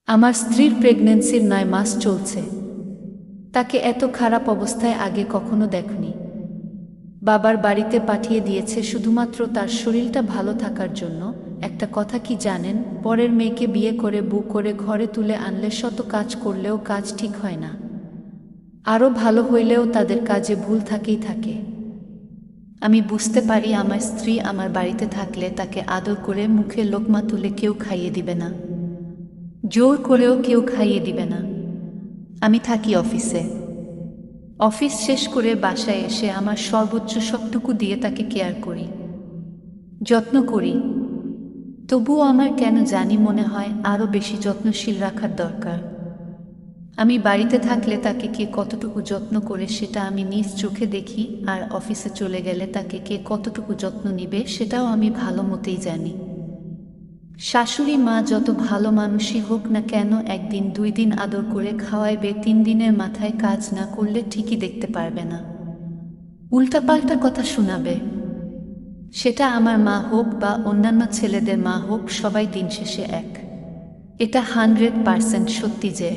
আমার স্ত্রীর প্রেগন্যান্সির ৯ মাস চলছে। তাকে এত খারাপ অবস্থায় আগে কখনো দেখনি। বাবার বাড়িতে পাঠিয়ে দিয়েছে শুধুমাত্র তার শরীরটা ভালো থাকার জন্য। একটা কথা কি জানেন, পরের মেয়েকে বিয়ে করে বউ করে ঘরে তুলে আনলে শত কাজ করলেও কাজ ঠিক হয় না। আরও ভালো হইলেও তাদের কাজে ভুল থাকেই থাকে। আমি বুঝতে পারি আমার স্ত্রী আমার বাড়িতে থাকলে তাকে আদর করে মুখে লোকমা তুলে কেউ খাইয়ে দিবে না, জোর করেও কেউ খাইয়ে দিবে না। আমি থাকি অফিসে। অফিস শেষ করে বাসায় এসে আমার সর্বোচ্চ সবটুকু দিয়ে তাকে কেয়ার করি, যত্ন করি। তবুও আমার কেন জানি মনে হয় আরও বেশি যত্নশীল রাখার দরকার। আমি বাড়িতে থাকলে তাকে কে কতটুকু যত্ন করে সেটা আমি নিজ চোখে দেখি, আর অফিসে চলে গেলে তাকে কে কতটুকু যত্ন নিবে সেটাও আমি ভালো মতেই জানি। শাশুড়ি মা যত ভালো মানুষই হোক না কেন, একদিন ২ দিন আদর করে খাওয়াইবে, ৩ দিনের মাথায় কাজ না করলে ঠিকই দেখতে পারবে না, উল্টাপাল্টা কথা শোনাবে। সেটা আমার মা হোক বা অন্যান্য ছেলেদের মা হোক, সবাই দিন শেষে এক। এটা 100% সত্যি যে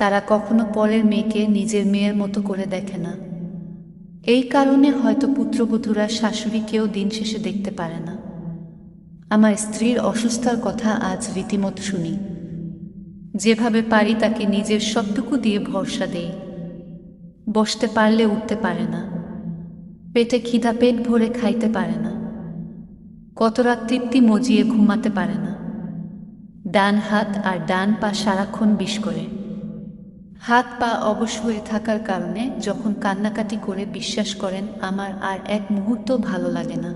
তারা কখনো পরের মেয়েকে নিজের মেয়ের মতো করে দেখে না। এই কারণে হয়তো পুত্রবধূরা শাশুড়িকেও দিন শেষে দেখতে পারে না। আমার স্ত্রীর অসুস্থতার কথা আজ রীতিমতো শুনি। যেভাবে পারি তাকে নিজের সবটুকু দিয়ে ভরসা দেই। বসতে পারলে উঠতে পারে না, পেটে খিদা পেট ভরে খাইতে পারে না, কত রাত তৃপ্তি মজিয়ে ঘুমাতে পারে না। ডান হাত আর ডান পা সারাক্ষণ বিষ করে। হাত পা অবশ হয়ে থাকার কারণে যখন কান্নাকাটি করে, বিশ্বাস করেন আমার আর এক মুহূর্ত ভালো লাগে না।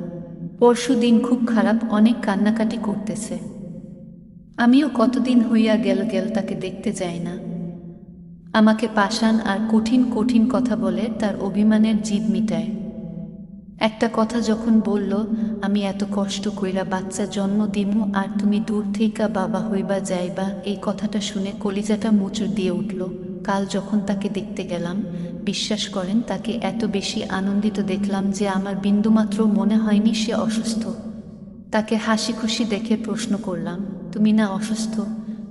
পরশু দিন খুব খারাপ, অনেক কান্নাকাটি করতেছে। আমিও কতদিন হইয়া গেল তাকে দেখতে যাই না। আমাকে পাষাণ আর কঠিন কঠিন কথা বলে তার অভিমানের জিদ মিটায়। একটা কথা যখন বলল, আমি এত কষ্ট কইরা বাচ্চা জন্ম দিমু আর তুমি দূর থেইকা বাবা হইবা যাইবা, এই কথাটা শুনে কলিজাটা মোচড় দিয়ে উঠল। কাল যখন তাকে দেখতে গেলাম, বিশ্বাস করেন তাকে এত বেশি আনন্দিত দেখলাম যে আমার বিন্দুমাত্র মনে হয়নি সে অসুস্থ। তাকে হাসি খুশি দেখে প্রশ্ন করলাম, তুমি না অসুস্থ?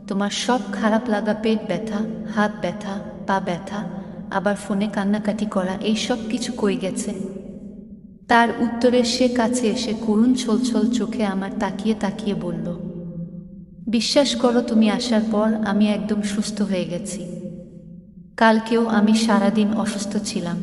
তোমার সব খারাপ লাগা, পেট ব্যথা, হাত ব্যথা, পা ব্যথা, আবার ফোনে কান্নাকাটি করা, এই সব কিছু কই গেছে? তার উত্তরে সে কাছে এসে করুণ ছলছল চোখে আমার তাকিয়ে তাকিয়ে বলল, বিশ্বাস করো তুমি আসার পর আমি একদম সুস্থ হয়ে গেছি। কালকেও আমি সারাদিন অসুস্থ ছিলাম।